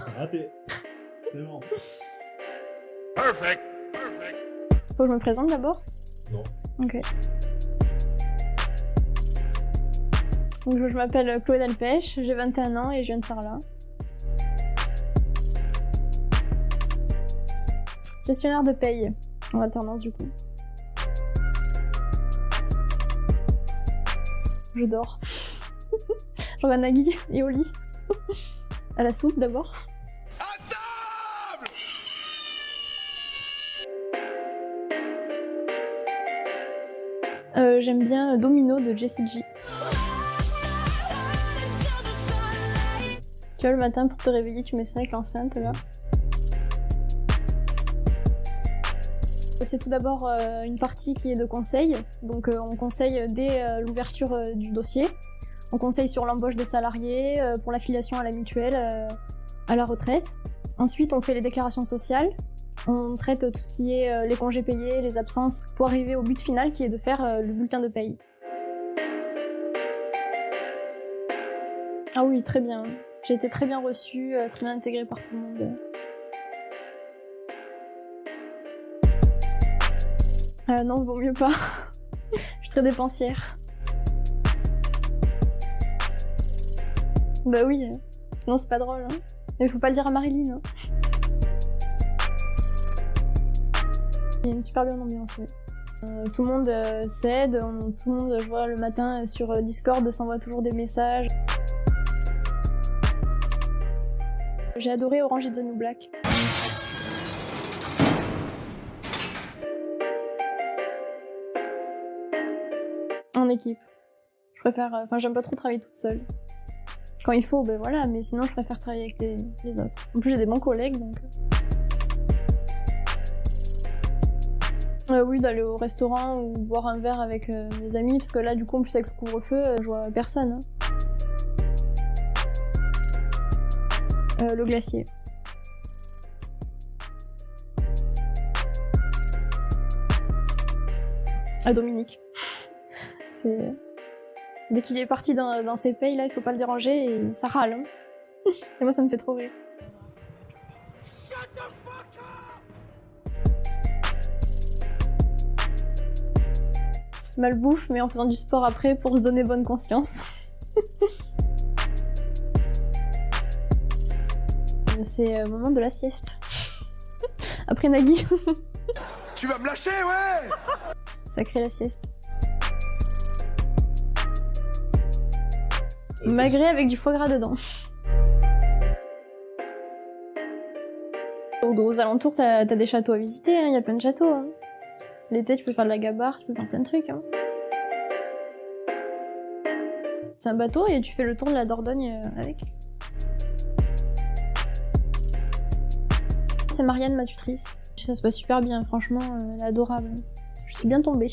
Raté. C'est bon. Perfect. Faut que je me présente d'abord? Non. Ok. Donc, je m'appelle Chloé Delpech, j'ai 21 ans et je viens de Sarlat. Gestionnaire de paye, en alternance du coup. Je dors. Je regarde Nagui et au lit. À la soupe d'abord. J'aime bien Domino de Jessie J. Tu vois, le matin pour te réveiller, tu mets ça avec l'enceinte là. C'est tout d'abord une partie qui est de conseil. Donc on conseille dès l'ouverture du dossier. On conseille sur l'embauche des salariés, pour l'affiliation à la mutuelle, à la retraite. Ensuite, on fait les déclarations sociales. On traite tout ce qui est les congés payés, les absences, pour arriver au but final qui est de faire le bulletin de paye. Ah oui, très bien. J'ai été très bien reçue, très bien intégrée par tout le monde. Non, vaut mieux pas. Je suis très dépensière. Bah oui, sinon c'est pas drôle. Hein. Mais faut pas le dire à Marilyn. Hein. Il y a une super bonne ambiance, oui. Tout le monde s'aide, tout le monde, je vois le matin sur Discord, s'envoie toujours des messages. J'ai adoré Orange is the New Black. En équipe. Je préfère, enfin j'aime pas trop travailler toute seule. Quand il faut, ben voilà, mais sinon je préfère travailler avec les autres. En plus j'ai des bons collègues donc... Oui, d'aller au restaurant ou boire un verre avec mes amis, parce que là du coup en plus avec le couvre-feu, je vois personne. Hein. Le glacier. À Dominique. C'est... Dès qu'il est parti dans ses payes, là, il faut pas le déranger et ça râle. Hein. Et moi, ça me fait trop rire. Malbouffe, mais en faisant du sport après pour se donner bonne conscience. C'est le moment de la sieste. Après Nagui. Tu vas me lâcher, ouais! Sacré la sieste. Magret avec du foie gras dedans. Aux alentours, t'as des châteaux à visiter, il y a plein de châteaux. Hein. L'été, tu peux faire de la gabarre, tu peux faire plein de trucs. Hein. C'est un bateau et tu fais le tour de la Dordogne avec. C'est Marianne, ma tutrice. Ça se passe super bien, franchement, elle est adorable. Je suis bien tombée.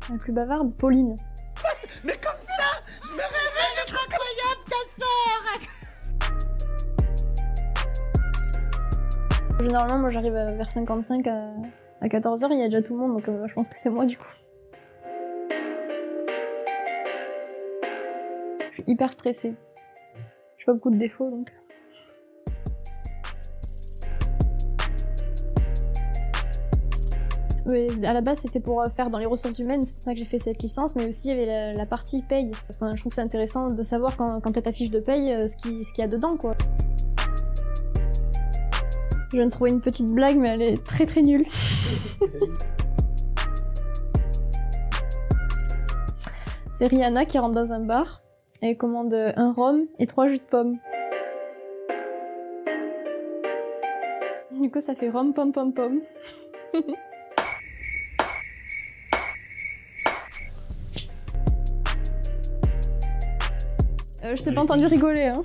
La plus bavarde, Pauline. Mais comme ça, je me réveille, c'est incroyable, ta sœur! Généralement, moi j'arrive vers 55 à 14h, il y a déjà tout le monde, donc je pense que c'est moi du coup. Je suis hyper stressée. Je fais pas beaucoup de défauts donc. Mais à la base, c'était pour faire dans les ressources humaines, c'est pour ça que j'ai fait cette licence, mais aussi il y avait la partie paye. Enfin, je trouve que c'est intéressant de savoir quand t'as ta fiche de paye, ce qu'il y a dedans, quoi. Je viens de trouver une petite blague, mais elle est très très nulle. C'est Rihanna qui rentre dans un bar, et elle commande un rhum et 3 jus de pomme. Du coup, ça fait rhum, pom, pom, pom. Je t'ai pas entendu rigoler, hein.